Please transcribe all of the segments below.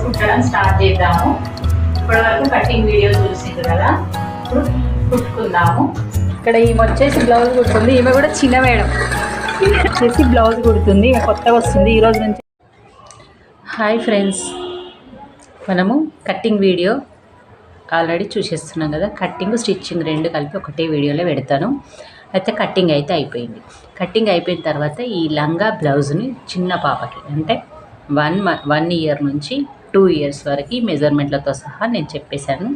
కుట్టడం స్టార్ట్ చేద్దాము. ఇప్పటి వరకు కటింగ్ వీడియో చూసింది కదా, ఇప్పుడు కుట్టుకుందాము. ఇక్కడ ఈమె వచ్చేసి బ్లౌజ్ కుడుతుంది. ఈమె కూడా చిన్న మేడం వచ్చేసి బ్లౌజ్ కుడుతుంది. ఈమె కొత్తగా వస్తుంది ఈరోజు నుంచి. హాయ్ ఫ్రెండ్స్, మనము కట్టింగ్ వీడియో ఆల్రెడీ చూసేస్తున్నాం కదా. కట్టింగ్ స్టిచ్చింగ్ రెండు కలిపి ఒకటే వీడియోలో పెడతాను. అయితే కట్టింగ్ అయితే అయిపోయింది. కట్టింగ్ అయిపోయిన తర్వాత ఈ లంగా బ్లౌజ్ని చిన్న పాపకి అంటే 1 ఇయర్ నుంచి 2 ఇయర్స్ వరకు మెజర్మెంట్లతో సహా నేను చెప్పేశాను.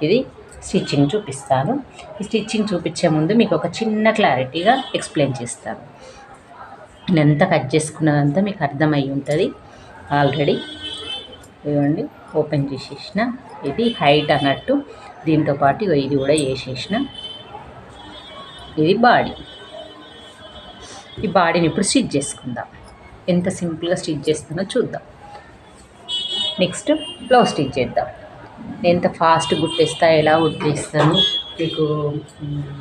ఇది స్టిచ్చింగ్ చూపిస్తాను. ఈ స్టిచ్చింగ్ చూపించే ముందు మీకు ఒక చిన్న క్లారిటీగా ఎక్స్ప్లెయిన్ చేస్తాను. నేను ఎంత కట్ చేసుకున్నదంతా మీకు అర్థమై ఉంటుంది ఆల్రెడీ. ఇవ్వండి, ఓపెన్ చేసేసిన. ఇది హైట్ అన్నట్టు, దీంతోపాటు ఇది కూడా వేసేసిన. ఇది బాడీ. ఈ బాడీని ఇప్పుడు స్టిచ్ చేసుకుందాం. ఎంత సింపుల్గా స్టిచ్ చేస్తానో చూద్దాం. నెక్స్ట్ బ్లౌజ్ స్టిచ్ చేద్దాం. నేను ఎంత ఫాస్ట్ గుట్టేస్తా, ఎలా గుట్టేస్తాను మీకు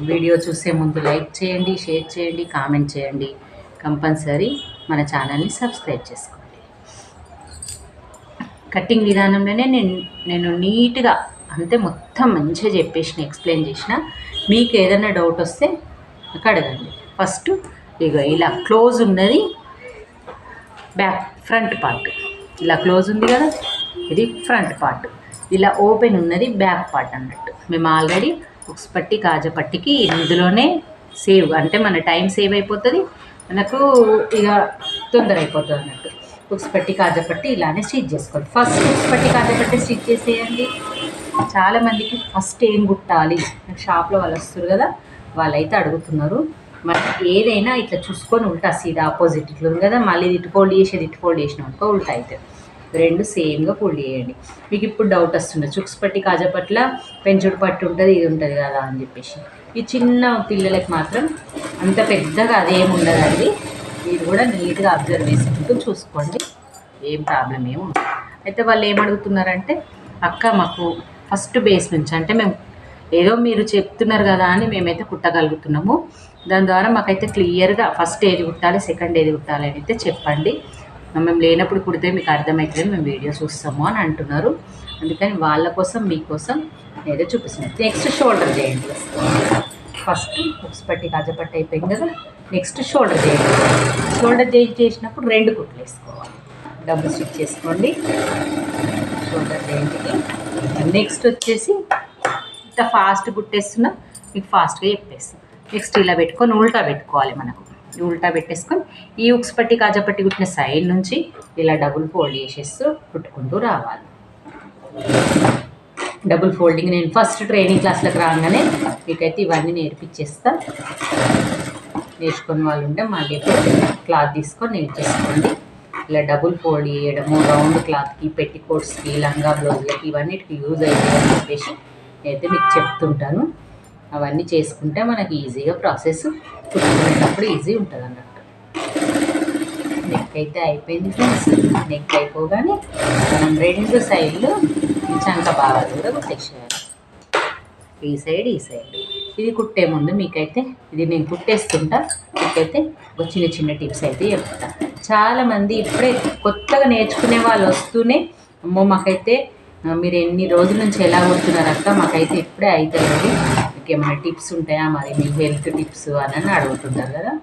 వీడియో చూసే ముందు లైక్ చేయండి, షేర్ చేయండి, కామెంట్ చేయండి. కంపల్సరీ మన ఛానల్ని సబ్స్క్రైబ్ చేసుకోండి. కట్టింగ్ విధానంలోనే నేను నీట్గా అంతే మొత్తం మంచిగా చెప్పేసిన, ఎక్స్ప్లెయిన్ చేసిన. మీకు ఏదైనా డౌట్ వస్తే నాకు అడగండి. ఫస్ట్ ఇక ఇలా క్లోజ్ ఉన్నది ఫ్రంట్ పార్ట్, ఇలా క్లోజ్ ఉంది కదా, ఇది ఫ్రంట్ పార్ట్. ఇలా ఓపెన్ ఉన్నది బ్యాక్ పార్ట్ అన్నట్టు. మేము ఆల్రెడీ ఉక్స్ పట్టి కాజపట్టికి ఇందులోనే సేవ్, అంటే మన టైం సేవ్ అయిపోతుంది, మనకు ఇక తొందర అయిపోతుంది అన్నట్టు. ఉక్స్ పట్టి కాజపట్టి ఇలానే స్టిచ్ చేసుకోండి. ఫస్ట్ ఉక్స్ పట్టి కాజపట్టి స్టిచ్ చేసేయండి. చాలామందికి ఫస్ట్ ఏం కుట్టాలి, షాప్లో వాళ్ళు వస్తారు కదా, వాళ్ళైతే అడుగుతున్నారు. మరి ఏదైనా ఇట్లా చూసుకొని ఉల్టా సీదా ఆపోజిట్ ఇట్లా ఉంది కదా, మళ్ళీ ఇటు ఫోల్డ్ చేసినాం అనుకో ఉల్టా అయితే. రెండు సేమ్గా ఫోల్డ్ చేయండి. మీకు ఇప్పుడు డౌట్ వస్తుంది, చుక్స్ పట్టి కాజపట్ల పెంచుడు పట్టు ఉంటుంది, ఇది ఉంటుంది కదా అని చెప్పేసి. ఈ చిన్న పిల్లలకి మాత్రం అంత పెద్దగా అదేమి ఉండదండి. మీరు కూడా నీట్గా అబ్జర్వ్ చేసుకుంటూ చూసుకోండి, ఏం ప్రాబ్లం ఏమి ఉండదు. అయితే వాళ్ళు ఏమడుగుతున్నారంటే, అక్క మాకు ఫస్ట్ బేస్ నుంచి, అంటే మేము ఏదో మీరు చెప్తున్నారు కదా అని మేమైతే కుట్టగలుగుతున్నాము, దాని ద్వారా మాకైతే క్లియర్గా ఫస్ట్ ఏది కుట్టాలి, సెకండ్ ఏది కుట్టాలి అని అయితే చెప్పండి. మేము లేనప్పుడు కుడితే మీకు అర్థమవుతుంది, మేము వీడియో చూస్తాము అని అంటున్నారు. అందుకని వాళ్ళ కోసం మీకోసం ఏదో చూపిస్తున్నాను. నెక్స్ట్ షోల్డర్ చేయండి. ఫస్ట్ ఉక్స్ పట్టి కాజపట్టి అయిపోయింది కదా, నెక్స్ట్ షోల్డర్ చేయండి. షోల్డర్ చేసినప్పుడు 2 కుట్లు వేసుకోవాలి. డబుల్ స్టిచ్ చేసుకోండి షోల్డర్ చేయండికి. నెక్స్ట్ వచ్చేసి ఇంత ఫాస్ట్ కుట్టేస్తున్నా, మీకు ఫాస్ట్గా చెప్పేస్తాను. నెక్స్ట్ ఇలా పెట్టుకొని ఉల్టా పెట్టుకోవాలి. మనకు ఉల్టా పెట్టేసుకొని ఈ ఉక్స్ పట్టి కాజపట్టి కుట్టిన సైడ్ నుంచి ఇలా డబుల్ ఫోల్డ్ చేసేస్తూ కుట్టుకుంటూ రావాలి. డబుల్ ఫోల్డింగ్ నేను ఫస్ట్ ట్రైనింగ్ క్లాస్లకు రాగానే మీకైతే ఇవన్నీ నేర్పించేస్తా. నేర్చుకున్న వాళ్ళు ఉంటే మళ్ళీ క్లాత్ తీసుకొని నేర్చేసుకోండి. ఇలా డబుల్ ఫోల్డ్ చేయడము, రౌండ్ క్లాత్కి, పెట్టికోట్స్కి, లంగా బ్లౌజ్లకి ఇవన్నిటికి యూజ్ అవుతాయని చెప్పేసి నేనైతే మీకు చెప్తుంటాను. అవన్నీ చేసుకుంటే మనకి ఈజీగా ప్రాసెస్ కుట్టుకునేటప్పుడు ఈజీ ఉంటుంది అన్నట్టు. నెక్ అయితే అయిపోయింది ఫ్రెండ్స్. నెక్ అయిపోగానే మనం 2 సైడ్లు చంక భాగాలు కూడా కుట్టేసేయాలి. ఈ సైడ్ ఈ సైడ్. ఇది కుట్టే ముందు మీకైతే ఇది నేను కుట్టేస్తుంటా, మీకైతే ఒక చిన్న చిన్న టిప్స్ అయితే చెప్తా. చాలామంది ఇప్పుడే కొత్తగా నేర్చుకునే వాళ్ళు వస్తూనే, అమ్మో మాకైతే మీరు ఎన్ని రోజుల నుంచి ఎలా కుడుతున్నారు అక్క, మాకైతే ఇప్పుడే అవుతుంది, మీకు ఏమైనా టిప్స్ ఉంటాయా, మరి మీ హెల్త్ టిప్స్ అని అడుగుతుంటారు కదా.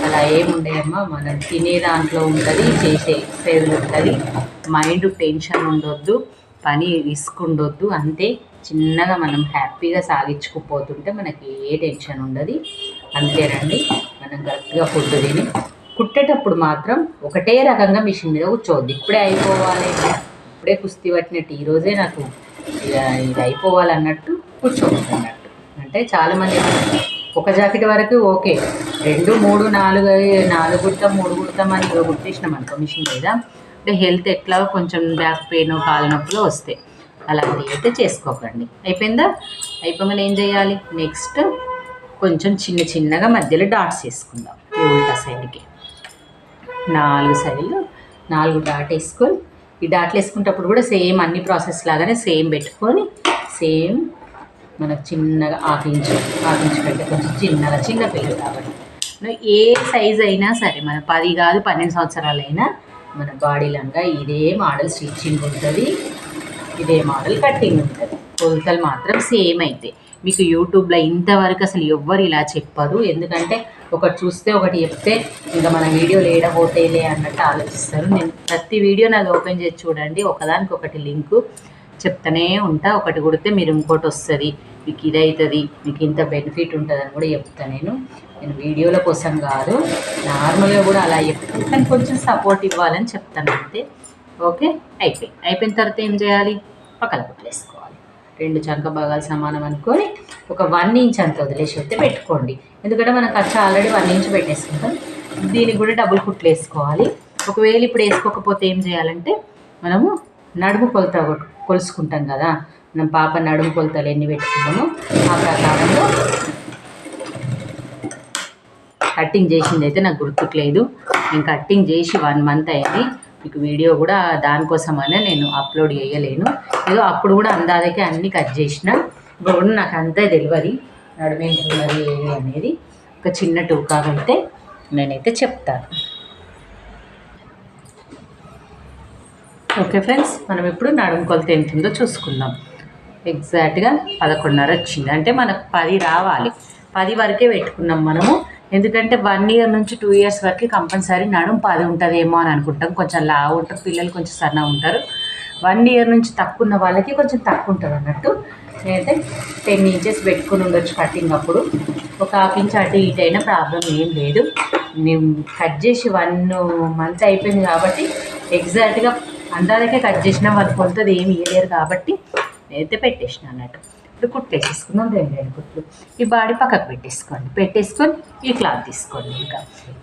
అలా ఏముండేయమ్మా, మనం తినే దాంట్లో ఉంటుంది, చేసే ఎక్సర్సైజ్ ఉంటుంది, మైండ్ టెన్షన్ ఉండొద్దు, పని రిస్క్ ఉండొద్దు, అంతే చిన్నగా మనం హ్యాపీగా సాగించుకుపోతుంటే మనకి ఏ టెన్షన్ ఉండదు. అంతేనండి. మనం కరెక్ట్గా ఫుడ్ తిని కుట్టేటప్పుడు మాత్రం ఒకటే రకంగా మిషన్ మీద కూర్చోవద్దు. ఇప్పుడే అయిపోవాలి, ఇప్పుడే కుస్తీ పట్టినట్టు ఈరోజే నాకు ఇది అయిపోవాలన్నట్టు కూర్చోవద్దు అన్నట్టు. అంటే చాలామంది ఒక జాకెట్ వరకు ఓకే, 2, 3, 4 కుడతాం, 3 కుడతాం అని కుట్టేసినాం అనుకో మిషన్ మీద, అంటే హెల్త్ ఎట్లా కొంచెం బ్యాక్ పెయిన్, కాలు నొప్పులు వస్తాయి. అలాంటివి అయితే చేసుకోకండి. అయిపోయిందా? అయిపోగానే ఏం చేయాలి, నెక్స్ట్ కొంచెం చిన్నగా మధ్యలో డాట్స్ వేసుకుందాం. ఈ ఉల్టా సైడ్కి 4 సైడ్లు 4 డాట్ వేసుకొని, ఈ డాట్లు వేసుకునేటప్పుడు కూడా సేమ్ అన్ని ప్రాసెస్ లాగానే సేమ్ పెట్టుకొని, సేమ్ మనకు చిన్నగా 1/2 ఇంచు కంటే కొంచెం చిన్న పిల్లలు కాబట్టి ఏ సైజ్ అయినా సరే, మన 10 కాదు 12 సంవత్సరాలైనా మన బాడీ లంగా ఇదే మోడల్ స్టిచ్చింగ్ ఉంటుంది, ఇదే మోడల్ కటింగ్ ఉంటుంది. కొలతలు మాత్రం సేమ్ అయితే మీకు యూట్యూబ్లో ఇంతవరకు అసలు ఎవ్వరు ఇలా చెప్పరు. ఎందుకంటే ఒకటి చూస్తే ఒకటి చెప్తే ఇంకా మన వీడియోలు ఏడబోతేలే అన్నట్టు ఆలోచిస్తారు. నేను ప్రతి వీడియో నాది ఓపెన్ చేసి చూడండి, ఒకదానికి ఒకటి లింకు చెప్తానే ఉంటా. ఒకటి కొడితే మీరు ఇంకోటి వస్తుంది, మీకు ఇది అవుతుంది, మీకు ఇంత బెనిఫిట్ ఉంటుందని కూడా చెప్తాను. నేను వీడియోల కోసం కాదు, నార్మల్గా కూడా అలా చెప్తాను, కానీ కొంచెం సపోర్ట్ ఇవ్వాలని చెప్తాను అంతే. ఓకే, అయిపోయిన తర్వాత ఏం చేయాలి, పక్కన పెట్టేసుకోవాలి. 2 చంక భాగాలు సమానం అనుకొని ఒక 1 ఇంచ్ అంత వదిలేసి అయితే పెట్టుకోండి. ఎందుకంటే మనం ఖర్చు ఆల్రెడీ 1 ఇంచ్ పెట్టేసుకుంటాం, దీనికి కూడా డబుల్ కుట్లు వేసుకోవాలి. ఒకవేళ ఇప్పుడు వేసుకోకపోతే ఏం చేయాలంటే మనము నడుము కొలత కొలుసుకుంటాం కదా, మనం పాప నడుము కొలతలు ఎన్ని పెట్టుకున్నామో ఆ ప్రకారంలో కట్టింగ్ చేసింది అయితే నాకు గుర్తుకు లేదు. నేను కట్టింగ్ చేసి 1 మంత్ అయింది. మీకు వీడియో కూడా దానికోసమనే నేను అప్లోడ్ చేయలేను. ఏదో అప్పుడు కూడా అందాదకే అన్నీ కట్ చేసిన, ఇప్పుడు కూడా నాకు అంతే తెలియదు నడుమేంటున్నది ఏది అనేది. ఒక చిన్న టూకాగైతే నేనైతే చెప్తాను. ఓకే ఫ్రెండ్స్, మనం ఇప్పుడు నడుము కొలత ఎంత ఉందో చూసుకుందాం. ఎగ్జాక్ట్గా 11.5 వచ్చింది. అంటే మనకు 10 రావాలి. 10 వరకే పెట్టుకున్నాం మనము. ఎందుకంటే 1 ఇయర్ నుంచి 2 ఇయర్స్ వరకు కంపల్సరీ నడుము 10 ఉంటుందేమో అని అనుకుంటాం. కొంచెం లావు ఉంటారు పిల్లలు, కొంచెం సన్న ఉంటారు. 1 ఇయర్ నుంచి తక్కువ ఉన్న వాళ్ళకి కొంచెం తక్కువ ఉంటుంది అన్నట్టు. నేనైతే 10 ఇంచెస్ పెట్టుకుని ఉండొచ్చు కటింగ్. అప్పుడు ఒక 1/2 ఇంచ్ అటు ఇటు అయినా ప్రాబ్లం ఏం లేదు. నేను కట్ చేసి 1 మంత్ అయిపోయింది కాబట్టి ఎగ్జాక్ట్గా అందాలకే కట్ చేసిన వాళ్ళు కొంతది ఏమి ఇవ్వలేరు కాబట్టి నేనైతే పెట్టేసిన అన్నట్టు. ఇప్పుడు కుట్టేసేసుకుందాం 2 కుట్లు. ఈ బాడీ పక్కకు పెట్టేసుకొని ఈ క్లాత్ తీసుకోండి. ఇంకా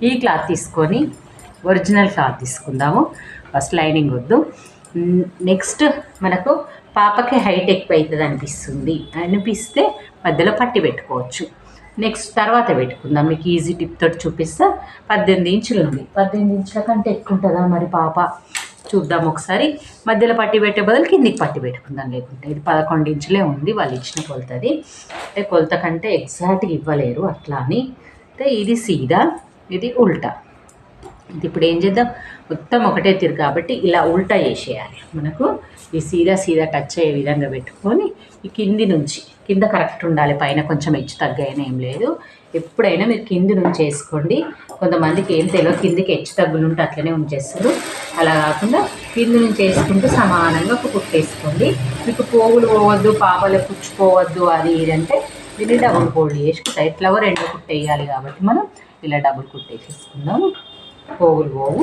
ఈ క్లాత్ తీసుకొని ఒరిజినల్ క్లాత్ తీసుకుందాము. ఫస్ట్ లైనింగ్ వద్దు. నెక్స్ట్ మనకు పాపకి హైట్ ఎక్కువ అవుతుంది అనిపిస్తే మధ్యలో పట్టి పెట్టుకోవచ్చు. నెక్స్ట్ తర్వాత పెట్టుకుందాం. మీకు ఈజీ టిప్ తోటి చూపిస్తా. 18 ఇంచులు ఉంది. 18 ఇంచుల కంటే ఎక్కువ ఉంటుందా మరి పాప, చూద్దాం ఒకసారి. మధ్యలో పట్టి పెట్టే బదులు కిందికి పట్టి పెట్టుకుందాం. లేకుంటే ఇది 11 ఇంచులే ఉంది వాళ్ళు ఇచ్చిన కొలతది. అంటే కొలత కంటే ఎగ్జాక్ట్గా ఇవ్వలేరు అట్లా అని. అంటే ఇది సీదా, ఇది ఉల్టా. ఇది ఇప్పుడు ఏం చేద్దాం, మొత్తం ఒకటే తీరు కాబట్టి ఇలా ఉల్టా చేసేయాలి. మనకు ఈ సీదా టచ్ అయ్యే విధంగా పెట్టుకొని ఈ కింది నుంచి, కింద కరెక్ట్ ఉండాలి, పైన కొంచెం హెచ్చు తగ్గైనా ఏం లేదు. ఎప్పుడైనా మీరు కింది నుంచి వేసుకోండి. కొంతమందికి ఏం తెలియదు, కిందికి హెచ్చు తగ్గులు ఉంటే అట్లనే ఉంచేస్తారు. అలా కాకుండా కింది నుంచి వేసుకుంటూ సమానంగా ఒక కుట్టేసుకోండి. మీకు పోగులు పోవద్దు, పాపలు పుచ్చిపోవద్దు అది ఇదంటే దీన్ని డబుల్ ఫోల్డ్ చేసుకుంటాం. ఎట్లాగో 2 కుట్టు వేయాలి కాబట్టి మనం ఇలా డబుల్ కుట్టేసేసుకుందాము. పోగులు పోవు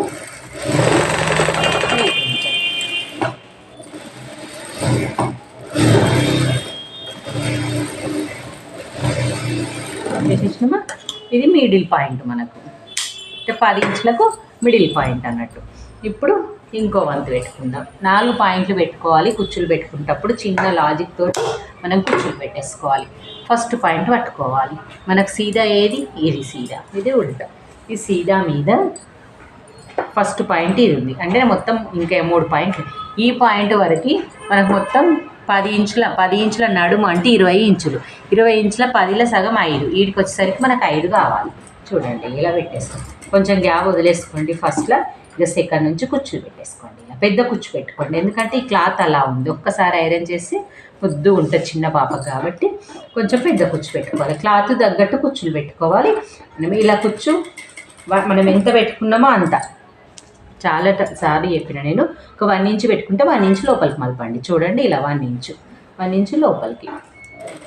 చేసేసినామా. ఇది మిడిల్ పాయింట్ మనకు, అంటే 10 ఇంచులకు మిడిల్ పాయింట్ అన్నట్టు. ఇప్పుడు ఇంకో వంతు పెట్టుకుందాం. 4 పాయింట్లు పెట్టుకోవాలి. కుచ్చులు పెట్టుకునేటప్పుడు చిన్న లాజిక్ తోటి మనం కుచ్చులు పెట్టేసుకోవాలి. ఫస్ట్ పాయింట్ పట్టుకోవాలి. మనకు సీదా ఏది, ఇది సీదా, ఇది ఉల్టా. ఈ సీదా మీద ఫస్ట్ పాయింట్ ఇది ఉంది. అంటే మొత్తం ఇంకా 3 పాయింట్లు. ఈ పాయింట్ వరకు మనకు మొత్తం 10 ఇంచుల నడుము అంటే 20 ఇంచులు. 20 ఇంచుల 10లో సగం 5. వీడికి వచ్చేసరికి మనకు 5 కావాలి. చూడండి ఇలా పెట్టేసుకోండి. కొంచెం గ్యాప్ వదిలేసుకోండి ఫస్ట్లో. ఇక సెకండ్ నుంచి కుచ్చులు పెట్టేసుకోండి. ఇలా పెద్ద కుచ్చు పెట్టుకోండి, ఎందుకంటే ఈ క్లాత్ అలా ఉంది. ఒక్కసారి ఐరన్ చేసి ముద్దు ఉంటుంది చిన్న పాప కాబట్టి కొంచెం పెద్ద కుచ్చు పెట్టుకోవాలి. క్లాత్ తగ్గట్టు కుచ్చులు పెట్టుకోవాలి. మనం ఇలా కుచ్చు మనం ఎంత పెట్టుకున్నామో అంత. చాలా సార్లు చెప్పిన నేను, ఒక 1 ఇంచ్ పెట్టుకుంటే 1 ఇంచ్ లోపలికి మలపండి. చూడండి ఇలా 1 ఇంచు లోపలికి.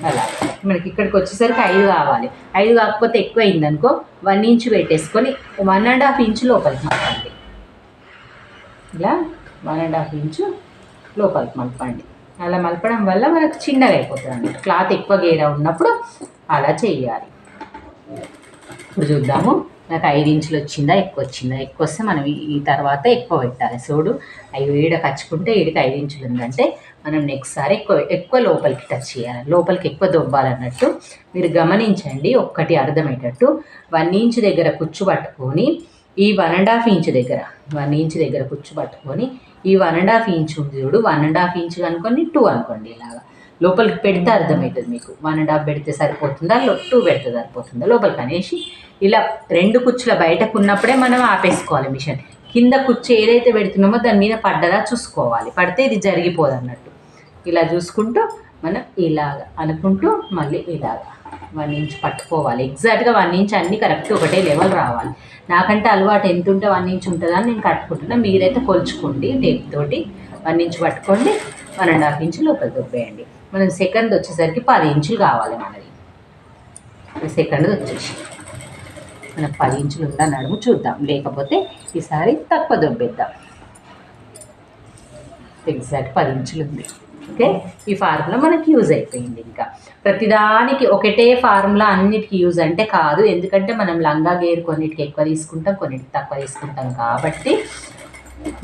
అలా మనకి ఇక్కడికి వచ్చేసరికి 5 కావాలి. 5 కాకపోతే ఎక్కువ అయిందనుకో 1 ఇంచ్ పెట్టేసుకొని 1.5 ఇంచ్ లోపలికి మలపండి. ఇలా 1.5 ఇంచు లోపలికి మలపండి. అలా మలపడం వల్ల మనకు చిన్నగా అయిపోతుంది అన్నట్టు. క్లాత్ ఎక్కువ గేరా ఉన్నప్పుడు అలా చేయాలి. ఇప్పుడు చూద్దాము నాకు 5 ఇంచులు వచ్చిందా, ఎక్కువ వచ్చిందా. ఎక్కువ వస్తే మనం ఈ తర్వాత ఎక్కువ పెట్టాలి. చూడు, ఈడ కచ్చుకుంటే ఈడికి 5 ఇంచులు ఉందంటే మనం నెక్స్ట్ సారి ఎక్కువ లోపలికి టచ్ చేయాలి. లోపలికి ఎక్కువ దొబ్బాలన్నట్టు మీరు గమనించండి. ఒక్కటి అర్థమయ్యేటట్టు 1 ఇంచ్ దగ్గర కుచ్చు పట్టుకొని ఈ 1.5 ఇంచ్ దగ్గర 1 ఇంచ్ దగ్గర కుచ్చు పట్టుకొని ఈ 1.5 ఇంచ్ ఉంది చూడు, 1.5 ఇంచ్ అనుకోండి, 2 అనుకోండి. ఇలాగా లోపలికి పెడితే అర్థమవుతుంది మీకు. 1.5 పెడితే సరిపోతుందా, 2 పెడితే సరిపోతుందా లోపలికి అనేసి ఇలా 2 కుచ్చుల బయటకు ఉన్నప్పుడే మనం ఆపేసుకోవాలి మిషన్. కింద కుచ్చు ఏదైతే పెడుతున్నామో దాని మీద పడ్డదా చూసుకోవాలి, పడితే ఇది జరిగిపోదు అన్నట్టు. ఇలా చూసుకుంటూ మనం ఇలాగ అనుకుంటూ మళ్ళీ ఇలాగ 1 ఇంచ్ పట్టుకోవాలి. ఎగ్జాక్ట్గా 1 ఇంచ్ అన్నీ కరెక్ట్ ఒకటే లెవెల్ రావాలి. నాకంటే అలవాటు ఎంత ఉంటే 1 ఇంచ్ ఉంటుందని నేను కట్టుకుంటున్నా. మీరైతే కొలుచుకోండి, టేప్ తోటి 1 ఇంచ్ పట్టుకోండి, 1.5 ఇంచ్ లోపల దొబ్బేయండి. మనం సెకండ్ వచ్చేసరికి 10 ఇంచులు కావాలి మనది. సెకండ్ వచ్చేసి మనకు 10 ఇంచులు ఉందా నడుము చూద్దాం, లేకపోతే ఈసారి తక్కువ దొబ్బేద్దాం. ఎగ్జాక్ట్ 10 ఇంచులు ఉంది. ఓకే, ఈ ఫార్ములా మనకి యూజ్ అయిపోయింది. ఇంకా ప్రతిదానికి ఒకటే ఫార్ములా అన్నిటికీ యూజ్ అంటే కాదు, ఎందుకంటే మనం లంగా గేర్ కొన్నిటికి ఎక్కువ తీసుకుంటాం, కొన్నిటికి తక్కువ తీసుకుంటాం. కాబట్టి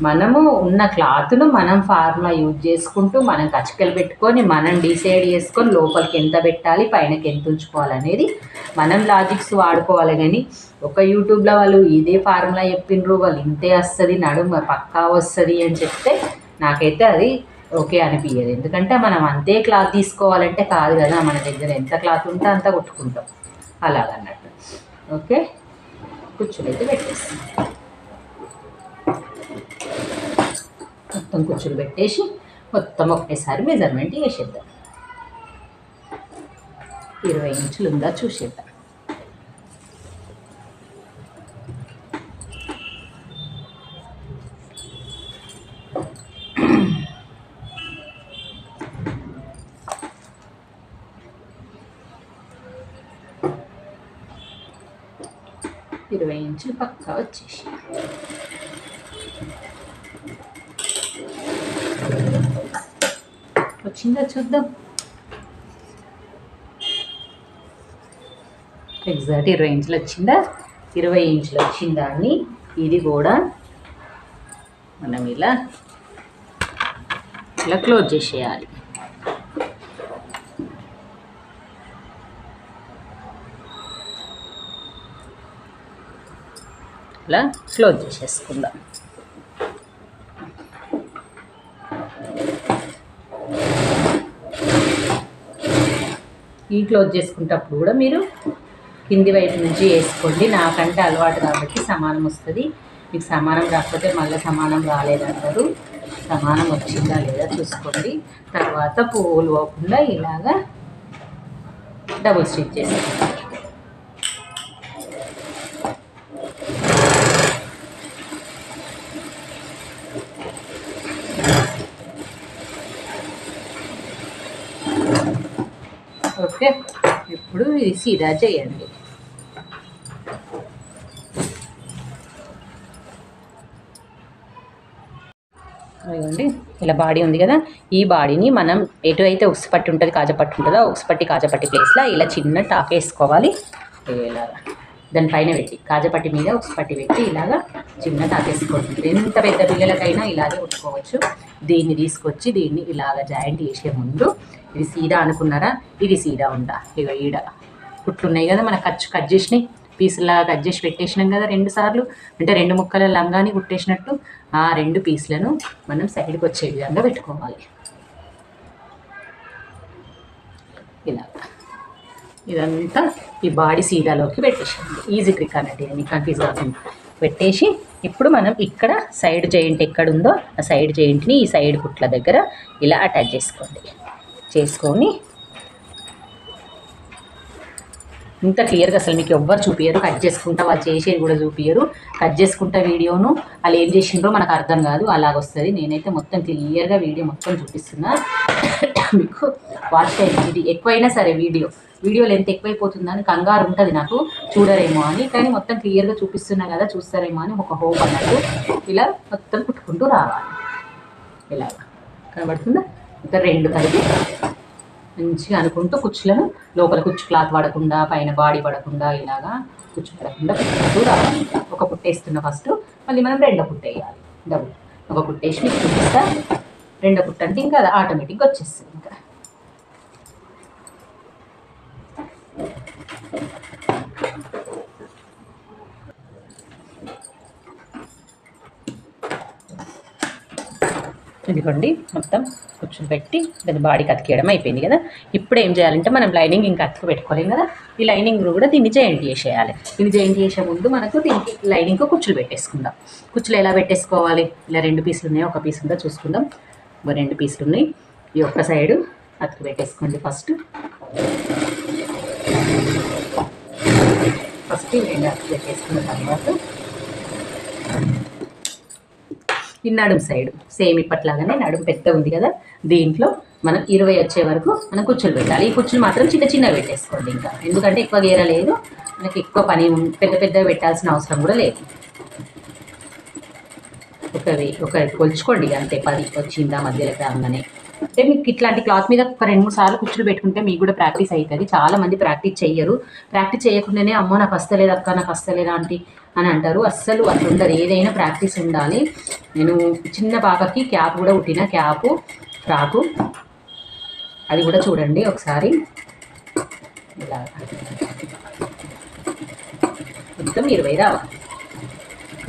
మనము ఉన్న క్లాత్ను మనం ఫార్ములా యూజ్ చేసుకుంటూ మనం కచ్చికలు పెట్టుకొని మనం డిసైడ్ చేసుకొని లోపలికి ఎంత పెట్టాలి, పైనకి ఎంత ఉంచుకోవాలనేది మనం లాజిక్స్ వాడుకోవాలి. కానీ ఒక యూట్యూబ్లో వాళ్ళు ఇదే ఫార్ములా చెప్పిండ్రు, వాళ్ళు ఇంతే వస్తుంది నడుము పక్కా వస్తుంది అని చెప్తే నాకైతే అది ఓకే అనిపించదు. ఎందుకంటే మనం అంతే క్లాత్ తీసుకోవాలంటే కాదు కదా, మన దగ్గర ఎంత క్లాత్ ఉంటే అంత కొట్టుకుంటాం అలాగన్నట్టు. ఓకే, కుచ్చులు అయితే పెట్టేస్తాం. మొత్తం కుచ్చులు పెట్టేసి మొత్తం ఒకేసారి మెజర్మెంట్ వేసేద్దాం. 20 ఇంచులు ఉందా చూసేద్దాం. ఇంచులు పక్కా వచ్చేసి వచ్చిందా చూద్దాం. ఎగ్జాక్ట్ 20 ఇంచులు వచ్చిందా? 20 ఇంచులు వచ్చిన దాన్ని ఇది కూడా మనం ఇలా క్లోజ్ చేసేయాలి. ఇలా క్లోజ్ చేసేసుకుందాం. ఈ క్లోజ్ చేసుకునేటప్పుడు కూడా మీరు కింది వైపు నుంచి వేసుకోండి. నాకంటే అలవాటు కాబట్టి సమానం వస్తుంది. మీకు సమానం రాకపోతే మళ్ళీ సమానం రాలేదంటారు. సమానం వచ్చిందా లేదా చూసుకోండి. తర్వాత పువ్వులు పోకుండా ఇలాగా డబుల్ స్టిచ్ చేసుకోండి. ఓకే, ఇప్పుడు ఇది సీదా చేయండి. అదిగోండి, ఇలా బాడీ ఉంది కదా, ఈ బాడీని మనం ఎటు అయితే ఉక్సుపట్టి ఉంటుంది కాజపట్టి ఉంటుందో కాజపట్టి ప్లేస్లో ఇలా చిన్న టాక్ వేసుకోవాలి. ఇలాగా దానిపైన పెట్టి కాజపట్టి మీద ఉక్సుపట్టి పెట్టి ఇలాగా చిన్న టాక్ వేసుకోండి. ఎంత పెద్ద పిల్లలకైనా ఇలాగే ఉట్టుకోవచ్చు. దీన్ని తీసుకొచ్చి దీన్ని ఇలాగ జాయింట్ చేసే ముందు ఇది సీదా అనుకున్నారా, ఇది సీదా ఉందా, ఇక ఈడ కుట్లు ఉన్నాయి కదా మనకు కట్ చేసినాయి, పీసులాగా కట్ చేసి పెట్టేసినాం కదా 2 సార్లు, అంటే 2 ముక్కల లంగాని కుట్టేసినట్టు ఆ 2 పీసులను మనం సైడ్కి వచ్చే విధంగా పెట్టుకోవాలి. ఇలాగా ఇదంతా ఈ బాడీ సీదాలోకి పెట్టేసేయండి. ఈజీ ట్రిక్ అన్నట్టు, ఇవన్నీ కన్ఫ్యూజ్ కాకుండా పెట్టేసి ఇప్పుడు మనం ఇక్కడ సైడ్ జాయింట్ ఎక్కడుందో ఆ సైడ్ జాయింట్ని ఈ సైడ్ కుట్ల దగ్గర ఇలా అటాచ్ చేసుకొని ఇంత క్లియర్గా అసలు మీకు ఎవ్వరు చూపించరు. కట్ చేసుకుంటా వాళ్ళు చేసేది కూడా చూపించరు. కట్ చేసుకుంటా వీడియోను వాళ్ళు ఏం చేసిండ్రో మనకు అర్థం కాదు, అలాగొస్తుంది. నేనైతే మొత్తం క్లియర్గా వీడియో మొత్తం చూపిస్తున్నా మీకు. వాచ్ టైం ఇది ఎక్కువైనా సరే వీడియో లెంత్ ఎక్కువైపోతుందని కంగారు ఉంటుంది నాకు, చూడరేమో అని. కానీ మొత్తం క్లియర్గా చూపిస్తున్నా కదా, చూస్తారేమో అని ఒక హోప్ అన్నట్టు. ఇలా మొత్తం కుట్టుకుంటూ రావాలి. ఇలాగా కనబడుతుందా? ఇంకా 2 కలిపి మంచిగా అనుకుంటూ కుచ్చులను లోపల కుచ్చు క్లాత్ పడకుండా పైన బాడీ పడకుండా ఇలాగా కుచ్చు పడకుండా కుట్టుకుంటూ రావాలి. ఒక పుట్టేస్తున్న ఫస్ట్, మళ్ళీ మనం 2వ పుట్టు వేయాలి. డబుల్ ఒక పుట్టేసి మీకు చూపిస్తా. 2వ పుట్టు అంటే ఇంకా అది ఆటోమేటిక్గా వచ్చేస్తుంది. ఇంకా ఇదిగోండి మొత్తం కుచ్చులు పెట్టి దాని బాడీకి అతికేయడం అయిపోయింది కదా. ఇప్పుడు ఏం చేయాలంటే మనం లైనింగ్ ఇంకా అతుకు పెట్టుకోలేం కదా, ఈ లైనింగ్ కూడా దీన్ని జాయింట్ చేసేయాలి. దీన్ని జాయింట్ చేసే ముందు మనకు దీనికి లైనింగ్కు కుచ్చులు పెట్టేసుకుందాం. కుచ్చులు ఎలా పెట్టేసుకోవాలి, ఇలా 2 పీసులు ఉన్నాయి, ఒక పీస్ ఉందో చూసుకుందాం. 2 పీసులు ఉన్నాయి. ఈ ఒక్క సైడు అతుకు పెట్టేసుకోండి. ఫస్ట్ ఈ 2 అతుకు పెట్టేసుకున్న తర్వాత ఈ నడుము సైడు సేమ్ ఇప్పట్లాగానే నడుము పెద్ద ఉంది కదా, దీంట్లో మనం 20 వచ్చే వరకు మనం కుచ్చులు పెట్టాలి. ఈ కుచ్చులు మాత్రం చిన్న చిన్నగా పెట్టేసుకోండి, ఇంకా ఎందుకంటే ఎక్కువ గేర లేదు, మనకి ఎక్కువ పని పెద్ద పెద్దగా పెట్టాల్సిన అవసరం కూడా లేదు. ఒక కొలుచుకోండి అంతే, 10 వచ్చిందా మధ్యలోకి రాగానే. అంటే మీకు ఇట్లాంటి క్లాత్ మీద ఒక 2-3 సార్లు కుచ్చులు పెట్టుకుంటే మీకు కూడా ప్రాక్టీస్ అవుతుంది. చాలామంది ప్రాక్టీస్ చెయ్యరు, ప్రాక్టీస్ చేయకుండానే అమ్మో నాకు వస్తలేదు అక్క, నాకు వస్తలేదు ఆంటీ అని అంటారు. అస్సలు అట్లా ఉండదు, ఏదైనా ప్రాక్టీస్ ఉండాలి. నేను చిన్న పాపకి క్యాప్ కూడా కుట్టిన, క్యాపు ఫ్రాకు, అది కూడా చూడండి ఒకసారి. ఇలా మొత్తం 20 రావాలి.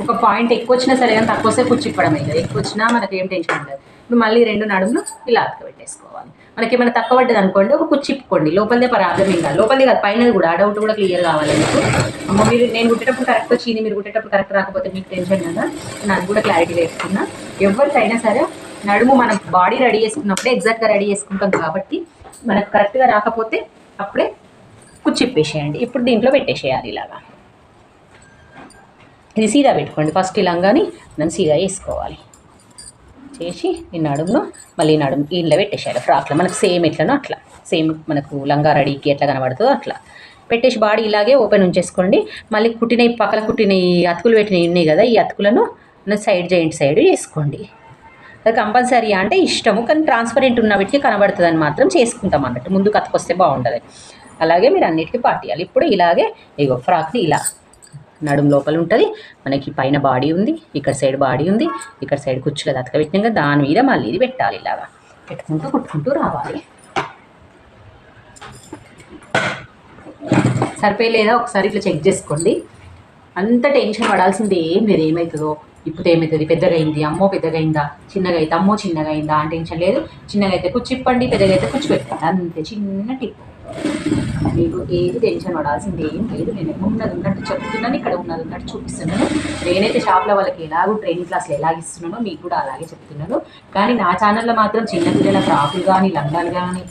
ఒక పాయింట్ ఎక్కువ వచ్చినా సరే కానీ తక్కువ వస్తే కుచ్చి ఇప్పడం అవుతుంది, ఎక్కువ వచ్చినా మనకి ఏం టెన్షన్ ఉండదు. ఇప్పుడు మళ్ళీ 2 నడుములు ఇలా అతక పెట్టేసుకోవాలి. మనకి ఏమైనా తక్కువ పడ్డది అనుకోండి, ఒక కుచ్చి ఇప్పుకోండి. లోపలిదే ప్రాబ్లం ఏం కాదు, లోపలిది కాదు పైనది కూడా, ఆ డౌట్ కూడా క్లియర్ కావాలి మీకు. అమ్మ మీరు నేను కుట్టేటప్పుడు కరెక్ట్ వచ్చింది, మీరు కుట్టేటప్పుడు కరెక్ట్ రాకపోతే మీకు టెన్షన్ కదా, నాకు కూడా క్లారిటీ వేసుకున్నా. ఎవరికైనా సరే నడుము మనం బాడీ రెడీ చేసుకున్నప్పుడే ఎగ్జాక్ట్గా రెడీ చేసుకుంటాం కాబట్టి మనకు కరెక్ట్గా రాకపోతే అప్పుడే కుచ్చి ఇప్పేసేయండి. ఇప్పుడు దీంట్లో పెట్టేసేయాలి ఇలాగా. ఇది సీదా పెట్టుకోండి, ఫస్ట్ ఇలాగాని మనం సీదా వేసుకోవాలి. చేసి ఈ నడుమును మళ్ళీ నడుము ఇంట్లో పెట్టేసేయాలి. ఫ్రాక్లో మనకు సేమ్ ఎట్లనో అట్లా, సేమ్ మనకు లంగా రెడీకి ఎట్లా కనబడుతుందో అట్లా పెట్టేసి బాడీ ఇలాగే ఓపెన్ ఉంచేసుకోండి. మళ్ళీ కుట్టిన పక్కన కుట్టిన ఈ అతుకులు పెట్టినవి ఉన్నాయి కదా, ఈ అతుకులను సైడ్ జాయింట్ సైడ్ వేసుకోండి. అది కంపల్సరీ అంటే ఇష్టము, కానీ ట్రాన్స్పరెంట్ ఉన్న వీటికి కనబడుతుందని మాత్రం చేసుకుంటాం అన్నట్టు, ముందుకు అతుకొస్తే బాగుంటుంది. అలాగే మీరు అన్నిటికీ పాటియాలి. ఇప్పుడు ఇలాగే ఇగో ఫ్రాక్ని ఇలా నడుము లోపల ఉంటుంది, మనకి పైన బాడీ ఉంది, ఇక్కడ సైడ్ బాడీ ఉంది, ఇక్కడ సైడ్ కుచ్చులు అతక పెట్టినాక దాని మీద మళ్ళీ ఇది పెట్టాలి. ఇలాగా పెట్టుకుంటూ కుట్టుకుంటూ రావాలి. సరిపోయలేదా ఒకసారి ఇట్లా చెక్ చేసుకోండి. అంత టెన్షన్ పడాల్సింది ఏం లేదు, ఏమవుతుందో ఇప్పుడు ఏమవుతుంది, పెద్దగా అయింది అమ్మో పెద్దగా అయిందా, చిన్నగా అయితే అమ్మో చిన్నగా అయిందా అని టెన్షన్ లేదు. చిన్నగా అయితే కుచ్చిప్పండి, పెద్దగా అయితే కుచ్చి పెట్టండి, అంతే. చిన్న టిప్, మీకు ఏది టెన్షన్ పడాల్సింది ఏం లేదు. నేను ఉన్నది ఉన్నట్టు చెప్తున్నాను, ఇక్కడ ఉన్నది ఉన్నట్టు చూపిస్తున్నాను. నేనైతే షాప్లో వాళ్ళకి ఎలాగో ట్రైనింగ్ క్లాసులు ఎలాగిస్తున్నానో మీకు కూడా అలాగే చెప్తున్నాను. కానీ నా ఛానల్లో మాత్రం చిన్నపిల్లల ఫ్రాకులు కానీ లంగాలు కానీ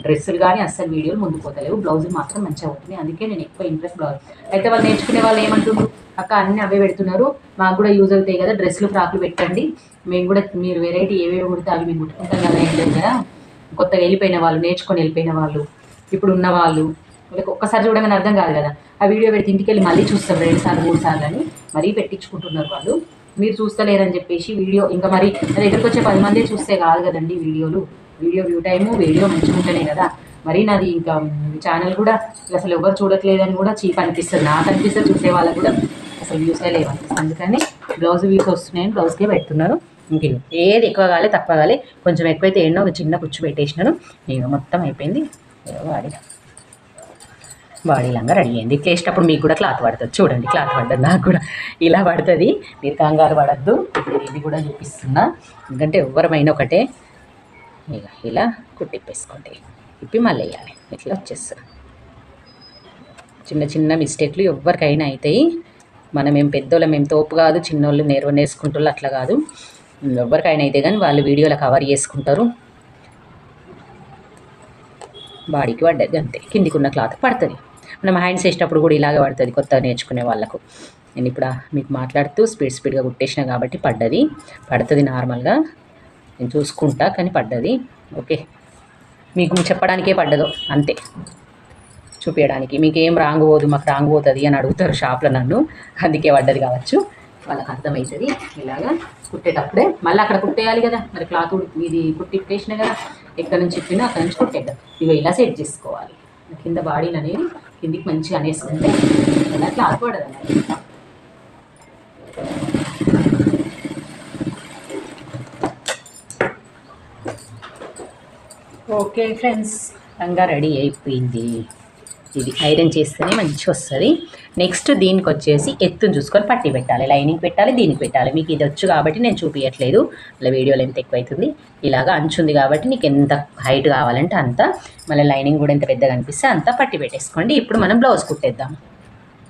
డ్రెస్సులు కానీ అస్సలు వీడియోలు ముందు పోతలేవు, బ్లౌజులు మాత్రం మంచిగా అవుతుంది. అందుకే నేను ఎక్కువ ఇంట్రెస్ట్ బ్లౌజ్. అయితే వాళ్ళు నేర్చుకునే వాళ్ళు ఏమంటున్నారు, అక్క అన్నీ అవే పెడుతున్నారు, మాకు కూడా యూజ్ అవుతాయి కదా డ్రెస్సులు ఫ్రాకులు పెట్టండి, మేము కూడా మీరు వెరైటీ ఏవేవి కుడితే అవి మేము కుట్టుకుంటాం కదా. ఏంటంటే కదా కొత్తగా వెళ్ళిపోయిన వాళ్ళు, నేర్చుకొని వెళ్ళిపోయిన వాళ్ళు, ఇప్పుడు ఉన్న వాళ్ళు, వాళ్ళకి ఒక్కసారి చూడగానే అర్థం కాదు కదా, ఆ వీడియో పెడితే ఇంటికి వెళ్ళి మళ్ళీ చూస్తాం 2 సార్లు 3 సార్లు అని మరీ పెట్టించుకుంటున్నారు వాళ్ళు. మీరు చూస్తలేరని చెప్పేసి వీడియో ఇంకా మరి నా దగ్గరకు వచ్చే 10 మందే చూస్తే కాదు కదండి వీడియోలు. వీడియో వ్యూ టైము వీడియో మంచిగా ఉంటేనే కదా. మరి నాది ఇంకా ఛానల్ కూడా అసలు ఎవరు చూడట్లేదని కూడా చీప్ అనిపిస్తుంది, నాకు అనిపిస్తుంది, చూసే వాళ్ళకు కూడా అసలు వ్యూసే లేవనిపిస్తుంది. అందుకని బ్లౌజ్ వ్యూస్ వస్తున్నాయని బ్లౌజ్కే పెడుతున్నారు. ఇంక ఏది ఎక్కువ కాలే తక్కువ కాలే, కొంచెం ఎక్కువైతే ఎన్నో ఒక చిన్న కుచ్చు పెట్టేసినాను. నేను మొత్తం అయిపోయింది. బాడీ లంగా రెడీ అయింది. ఇట్లా వేసేటప్పుడు మీకు కూడా క్లాత్ పడుతుంది, చూడండి క్లాత్ పడ్డది, నాకు కూడా ఇలా పడుతుంది, మీరు కంగారు పడద్దు. ఇది కూడా చూపిస్తున్నా, ఎందుకంటే ఎవరమైనా ఒకటే. ఇలా కుట్టిప్పేసుకోండి, ఇప్పి మళ్ళీ వేయాలి, ఇట్లా వచ్చేస్తుంది. చిన్న చిన్న మిస్టేక్లు ఎవరికైనా అవుతాయి. మనం ఏం పెద్దోళ్ళం, మేము తోపు కాదు, చిన్నోళ్ళు నేర్చుకుంటారు అట్లా కాదు, ఎవరికైనా అయితే కానీ వాళ్ళు వీడియోలో కవర్ చేసుకుంటారు. బాడీకి పడ్డది అంతే, కిందికి ఉన్న క్లాత్ పడుతుంది. మనం హ్యాండ్స్ వేసేటప్పుడు కూడా ఇలాగే పడుతుంది కొత్తగా నేర్చుకునే వాళ్ళకు. నేను ఇప్పుడు మీకు మాట్లాడుతూ స్పీడ్గా కుట్టేసిన కాబట్టి పడుతుంది నార్మల్గా, నేను చూసుకుంటా కానీ పడ్డది. ఓకే, మీకు చెప్పడానికే పడ్డదో అంతే, చూపించడానికి. మీకు ఏం రాంగ్ పోదు, మాకు రాంగ్ పోతుంది అని అడుగుతారు షాప్లో నన్ను, అందుకే పడ్డది కావచ్చు, వాళ్ళకి అర్థమవుతుంది. ఇలాగా కుట్టేటప్పుడే మళ్ళీ అక్కడ కుట్టేయాలి కదా, మరి క్లాత్ ఇది కుట్టిప్పేసిన కదా, ఎక్కడి నుంచి ఇప్పినా అక్కడి నుంచి కుట్టేద్దాం. ఇవి ఇలా సెట్ చేసుకోవాలి, కింద బాడీలు అనేది కిందికి మంచిగా అనేసుకుంటే ఇలా క్లాత్ పడదు అన్నది. ఓకే ఫ్రెండ్స్, లంగా రెడీ అయిపోయింది. ఇది ఐరన్ చేస్తేనే మంచిగా వస్తుంది. నెక్స్ట్ దీనికి వచ్చేసి ఎత్తుని చూసుకొని పట్టి పెట్టాలి, లైనింగ్ పెట్టాలి, దీనికి పెట్టాలి. మీకు ఇది వచ్చు కాబట్టి నేను చూపించట్లేదు, అలా వీడియోలో ఎంత ఎక్కువ అవుతుంది. ఇలాగా అంచుంది కాబట్టి నీకు ఎంత హైట్ కావాలంటే అంత, మళ్ళీ లైనింగ్ కూడా ఎంత పెద్దగా అనిపిస్తే అంత పట్టి పెట్టేసుకోండి. ఇప్పుడు మనం బ్లౌజ్ కుట్టేద్దాం.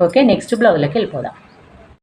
ఓకే, నెక్స్ట్ బ్లౌజ్లోకి వెళ్ళిపోదాం.